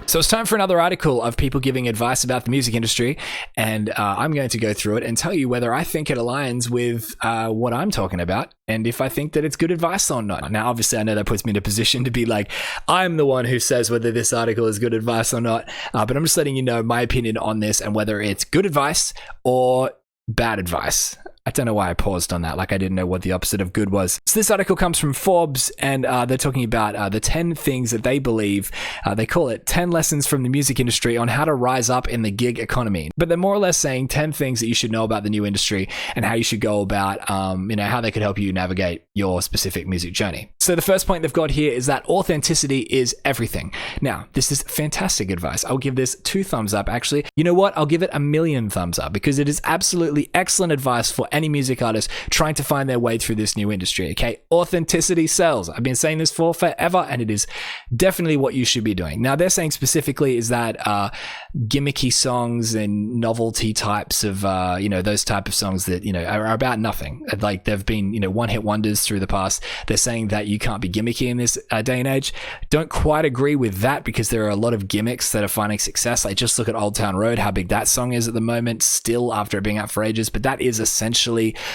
So it's time for another article of people giving advice about the music industry, and I'm going to go through it and tell you whether I think it aligns with what I'm talking about and if I think that it's good advice or not. Now, obviously, I know that puts me in a position to be like, I'm the one who says whether this article is good advice or not, but I'm just letting you know my opinion on this and whether it's good advice or bad advice. I don't know why I paused on that, like I didn't know what the opposite of good was. So this article comes from Forbes, and they're talking about the 10 things that they believe, they call it 10 lessons from the music industry on how to rise up in the gig economy. But they're more or less saying 10 things that you should know about the new industry and how you should go about, how they could help you navigate your specific music journey. So the first point they've got here is that authenticity is everything. Now, this is fantastic advice. I'll give this 2 thumbs up, actually. You know what? I'll give it 1,000,000 thumbs up because it is absolutely excellent advice for any music artist trying to find their way through this new industry, okay? Authenticity sells. I've been saying this for forever, and it is definitely what you should be doing. Now, they're saying specifically is that gimmicky songs and novelty types of, those type of songs that, are about nothing. Like they've been, one-hit wonders through the past. They're saying that you can't be gimmicky in this day and age. Don't quite agree with that because there are a lot of gimmicks that are finding success. Like just look at Old Town Road, how big that song is at the moment, still after it being out for ages, but that is essentially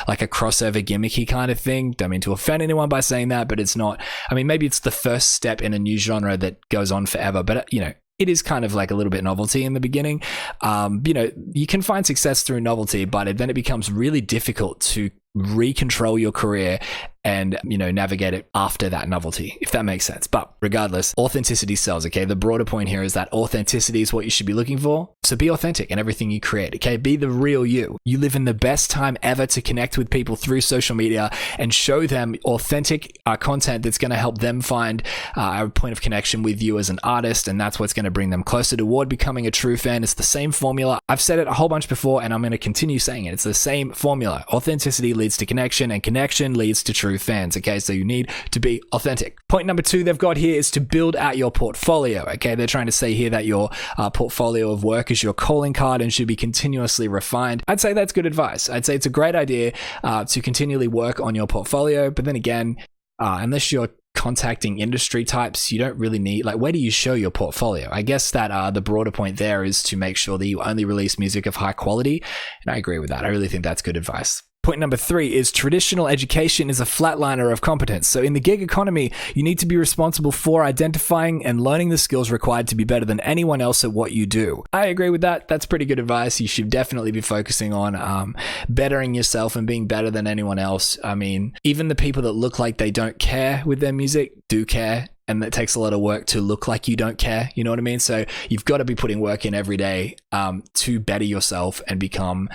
like a crossover gimmicky kind of thing. Don't mean to offend anyone by saying that, but it's not. I mean, maybe it's the first step in a new genre that goes on forever, but it is kind of like a little bit novelty in the beginning. You can find success through novelty, but then it becomes really difficult to recontrol your career and navigate it after that novelty, if that makes sense. But regardless, authenticity sells, okay? The broader point here is that authenticity is what you should be looking for. So be authentic in everything you create, okay? Be the real you. You live in the best time ever to connect with people through social media and show them authentic content that's going to help them find a point of connection with you as an artist, and that's what's going to bring them closer toward becoming a true fan. It's the same formula. I've said it a whole bunch before, and I'm going to continue saying it. It's the same formula. Authenticity leads to connection, and connection leads to true fans, okay? So you need to be authentic. Point number 2 they've got here is to build out your portfolio, okay? They're trying to say here that your portfolio of work is your calling card and should be continuously refined. I'd say that's good advice. I'd say it's a great idea to continually work on your portfolio, but then again, unless you're contacting industry types, you don't really need, where do you show your portfolio? I guess that the broader point there is to make sure that you only release music of high quality, and I agree with that. I really think that's good advice. Point number 3 is traditional education is a flatliner of competence. So in the gig economy, you need to be responsible for identifying and learning the skills required to be better than anyone else at what you do. I agree with that. That's pretty good advice. You should definitely be focusing on bettering yourself and being better than anyone else. I mean, even the people that look like they don't care with their music do care. And it takes a lot of work to look like you don't care. You know what I mean? So you've got to be putting work in every day to better yourself and become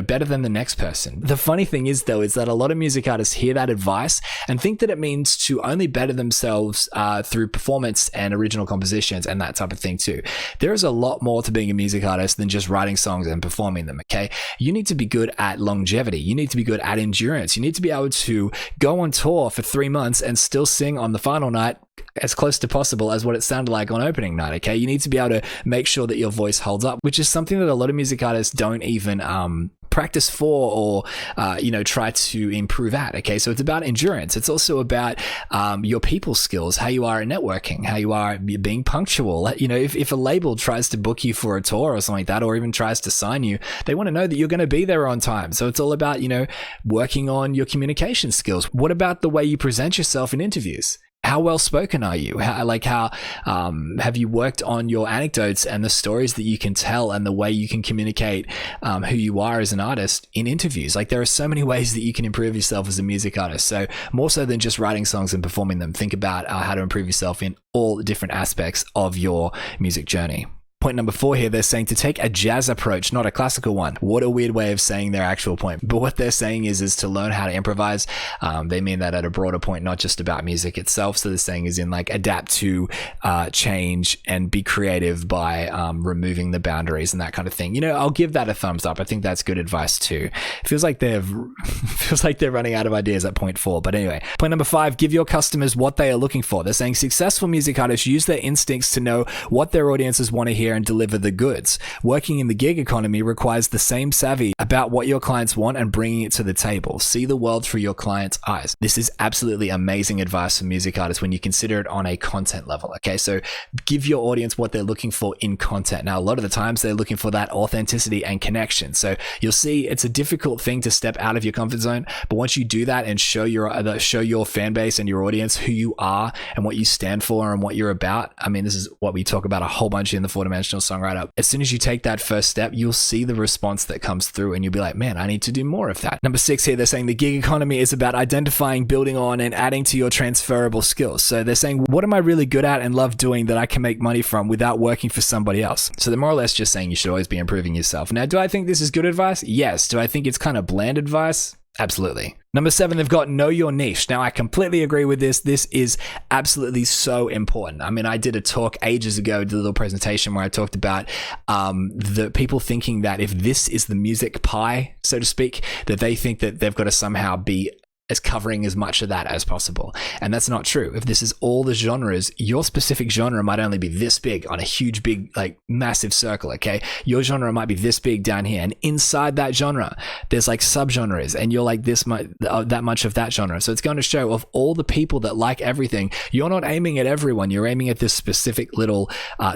better than the next person. The funny thing is, though, is that a lot of music artists hear that advice and think that it means to only better themselves through performance and original compositions and that type of thing too. There is a lot more to being a music artist than just writing songs and performing them, okay? You need to be good at longevity. You need to be good at endurance. You need to be able to go on tour for 3 months and still sing on the final night as close to possible as what it sounded like on opening night, okay? You need to be able to make sure that your voice holds up, which is something that a lot of music artists don't even practice for or try to improve at, okay? So it's about endurance. It's also about your people skills, how you are at networking, how you are being punctual. If a label tries to book you for a tour or something like that, or even tries to sign you, they want to know that you're going to be there on time. So it's all about working on your communication skills. What about the way you present yourself in interviews? How well spoken are you? How have you worked on your anecdotes and the stories that you can tell and the way you can communicate who you are as an artist in interviews? There are so many ways that you can improve yourself as a music artist. So more so than just writing songs and performing them, think about how to improve yourself in all different aspects of your music journey. Point number 4 here, they're saying to take a jazz approach, not a classical one. What a weird way of saying their actual point. But what they're saying is to learn how to improvise. They mean that at a broader point, not just about music itself. So they're saying is in adapt to change and be creative by removing the boundaries and that kind of thing. I'll give that a thumbs up. I think that's good advice too. It feels like they're running out of ideas at point 4. But anyway, point number 5, give your customers what they are looking for. They're saying successful music artists use their instincts to know what their audiences want to hear there and deliver the goods. Working in the gig economy requires the same savvy about what your clients want and bringing it to the table. See the world through your client's eyes. This is absolutely amazing advice for music artists when you consider it on a content level. Okay, so give your audience what they're looking for in content. Now, a lot of the times they're looking for that authenticity and connection. So you'll see it's a difficult thing to step out of your comfort zone, but once you do that and show your fan base and your audience who you are and what you stand for and what you're about, I mean, this is what we talk about a whole bunch in the 4-Dimensional Songwriter. As soon as you take that first step, you'll see the response that comes through and you'll be like, man, I need to do more of that. Number 6 here, they're saying the gig economy is about identifying, building on, and adding to your transferable skills. So they're saying, what am I really good at and love doing that I can make money from without working for somebody else? So they're more or less just saying you should always be improving yourself. Now, do I think this is good advice? Yes. Do I think it's kind of bland advice? Absolutely. Number 7, they've got know your niche. Now, I completely agree with this. This is absolutely so important. I mean, I did a talk ages ago, did a little presentation where I talked about the people thinking that if this is the music pie, so to speak, that they think that they've got to somehow be as covering as much of that as possible. And that's not true. If this is all the genres, your specific genre might only be this big on a huge, big, like massive circle, okay? Your genre might be this big down here. And inside that genre, there's like subgenres and you're like this much, that much of that genre. So it's going to show of all the people that like everything, you're not aiming at everyone. You're aiming at this specific little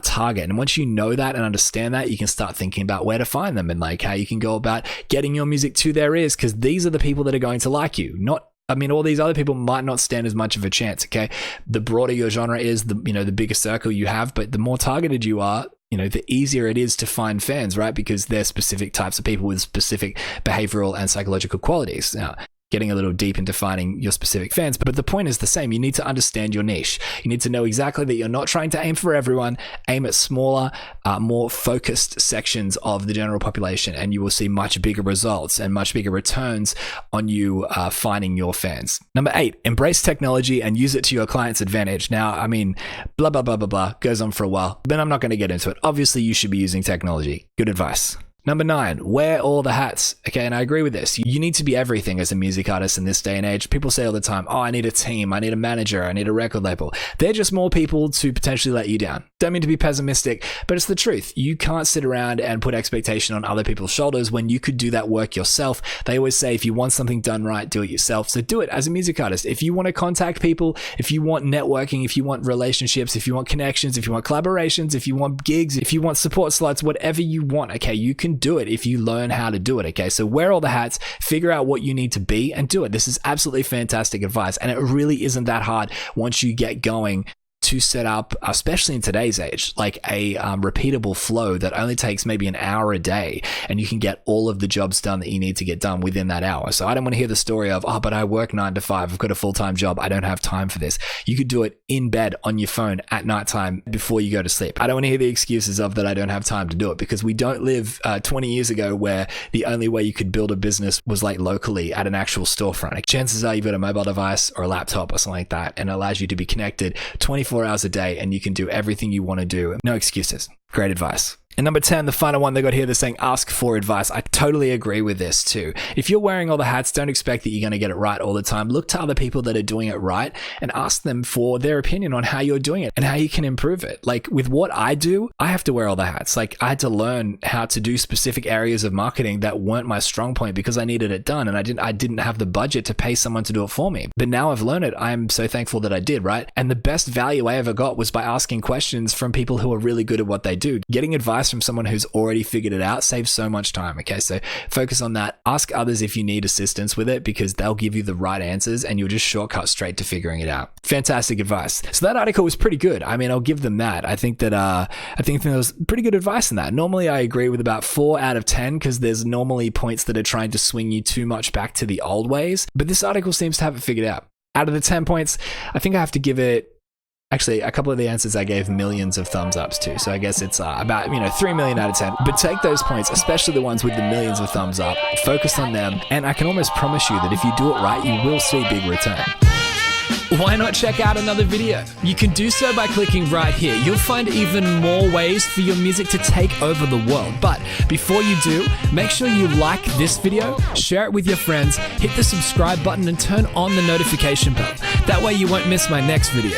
target. And once you know that and understand that, you can start thinking about where to find them and like how you can go about getting your music to their ears, because these are the people that are going to like you, all these other people might not stand as much of a chance, okay? The broader your genre is, the bigger circle you have, but the more targeted you are, the easier it is to find fans, right? Because they're specific types of people with specific behavioral and psychological qualities. Now, getting a little deep into finding your specific fans, but the point is the same. You need to understand your niche. You need to know exactly that you're not trying to aim for everyone. Aim at smaller, more focused sections of the general population, and you will see much bigger results and much bigger returns on you finding your fans. Number 8, embrace technology and use it to your client's advantage. Now, I mean, blah, blah, blah, blah, blah, goes on for a while, but I'm not going to get into it. Obviously, you should be using technology. Good advice. Number 9, wear all the hats. Okay, and I agree with this. You need to be everything as a music artist in this day and age. People say all the time, oh, I need a team, I need a manager, I need a record label. They're just more people to potentially let you down. Don't mean to be pessimistic, but it's the truth. You can't sit around and put expectation on other people's shoulders when you could do that work yourself. They always say, if you want something done right, do it yourself. So do it as a music artist. If you want to contact people, if you want networking, if you want relationships, if you want connections, if you want collaborations, if you want gigs, if you want support slots, whatever you want, okay, you can do it if you learn how to do it, okay? So wear all the hats, figure out what you need to be, and do it. This is absolutely fantastic advice, and it really isn't that hard once you get going to set up, especially in today's age, like a repeatable flow that only takes maybe an hour a day, and you can get all of the jobs done that you need to get done within that hour. So I don't want to hear the story of, oh, but I work 9 to 5, I've got a full-time job, I don't have time for this. You could do it in bed on your phone at nighttime before you go to sleep. I don't want to hear the excuses of that I don't have time to do it, because we don't live 20 years ago where the only way you could build a business was like locally at an actual storefront. Like, chances are you've got a mobile device or a laptop or something like that, and it allows you to be connected 24 hours a day, and you can do everything you want to do. No excuses. Great advice. And number 10, the final one they got here, they're saying ask for advice. I totally agree with this too. If you're wearing all the hats, don't expect that you're going to get it right all the time. Look to other people that are doing it right and ask them for their opinion on how you're doing it and how you can improve it. Like with what I do, I have to wear all the hats. Like I had to learn how to do specific areas of marketing that weren't my strong point because I needed it done, and I didn't have the budget to pay someone to do it for me. But now I've learned it. I'm so thankful that I did, right? And the best value I ever got was by asking questions from people who are really good at what they do. Getting advice from someone who's already figured it out saves so much time. Okay, so focus on that. Ask others if you need assistance with it, because they'll give you the right answers and you'll just shortcut straight to figuring it out. Fantastic advice. So that article was pretty good. I mean, I'll give them that. I think there was pretty good advice in that. Normally I agree with about 4 out of 10 because there's normally points that are trying to swing you too much back to the old ways, but this article seems to have it figured out. Out of the 10 points, I think I have to give it, actually, a couple of the answers I gave millions of thumbs ups to. So I guess it's about 3 million out of 10. But take those points, especially the ones with the millions of thumbs up, focus on them, and I can almost promise you that if you do it right, you will see big return. Why not check out another video? You can do so by clicking right here. You'll find even more ways for your music to take over the world. But before you do, make sure you like this video, share it with your friends, hit the subscribe button, and turn on the notification bell. That way you won't miss my next video.